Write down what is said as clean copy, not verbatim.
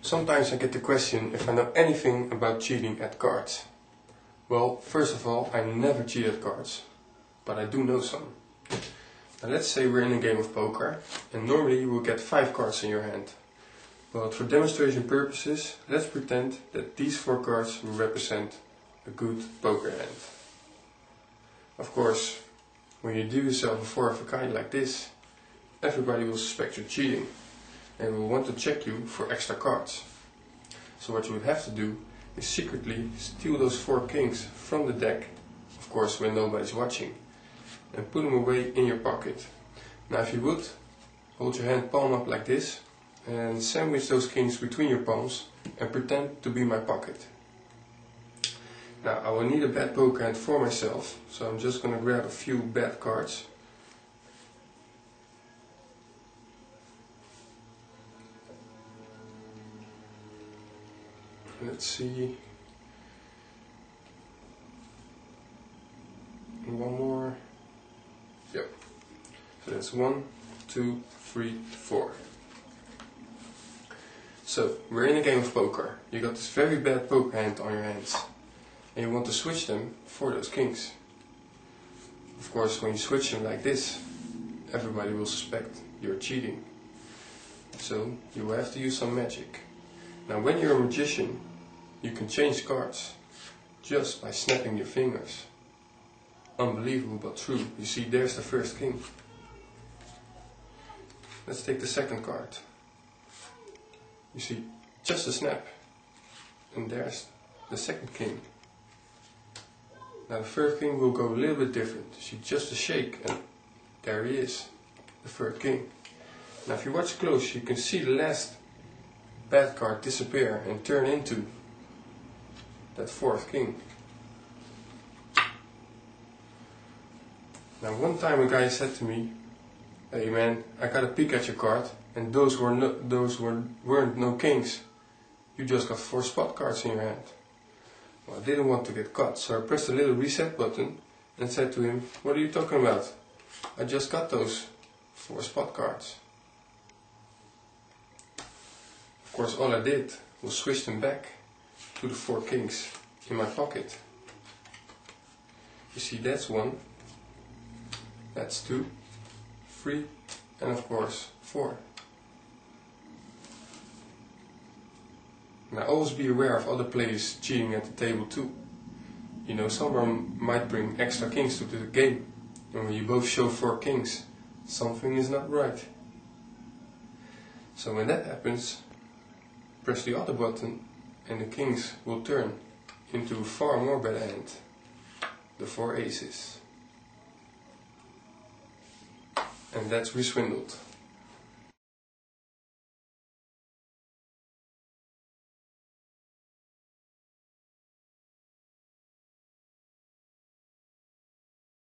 Sometimes I get the question if I know anything about cheating at cards. Well, first of all, I never cheat at cards, but I do know some. Now let's say we're in a game of poker, and normally you will get 5 cards in your hand. Well, for demonstration purposes, let's pretend that these 4 cards will represent a good poker hand. Of course, when you do yourself a 4 of a kind like this, everybody will suspect you cheating and will want to check you for extra cards. So what you would have to do is secretly steal those 4 kings from the deck, of course when nobody's watching, and put them away in your pocket. Now if you would, hold your hand palm up like this and sandwich those kings between your palms and pretend to be my pocket. Now I will need a bad poker hand for myself, so I'm just going to grab a few bad cards. Let's see. One more. Yep. So that's 1, 2, 3, 4. So we're in a game of poker. You got this very bad poker hand on your hands, and you want to switch them for those kings. Of course, when you switch them like this, everybody will suspect you're cheating. So you will have to use some magic. Now when you're a magician, you can change cards just by snapping your fingers. Unbelievable but true. You see, there's the first king. Let's take the second card. You see, just a snap, and there's the second king. Now the third king will go a little bit different. You see, just a shake, and there he is, the third king. Now if you watch close, you can see the last bad card disappear and turn into that fourth king. Now one time a guy said to me, "Hey man, I got a peek at your card, and those weren't no kings. You just got 4 spot cards in your hand." Well, I didn't want to get caught, so I pressed a little reset button and said to him, "What are you talking about? I just got those 4 spot cards." Of course, all I did was switch them back to the 4 kings in my pocket. You see, that's 1, that's 2, 3, and of course 4. Now always be aware of other players cheating at the table too. You know, someone might bring extra kings to the game, and when you both show 4 kings, something is not right. So when that happens, press the other button and the kings will turn into a far more bad hand, the 4 aces. And that's Reswindled.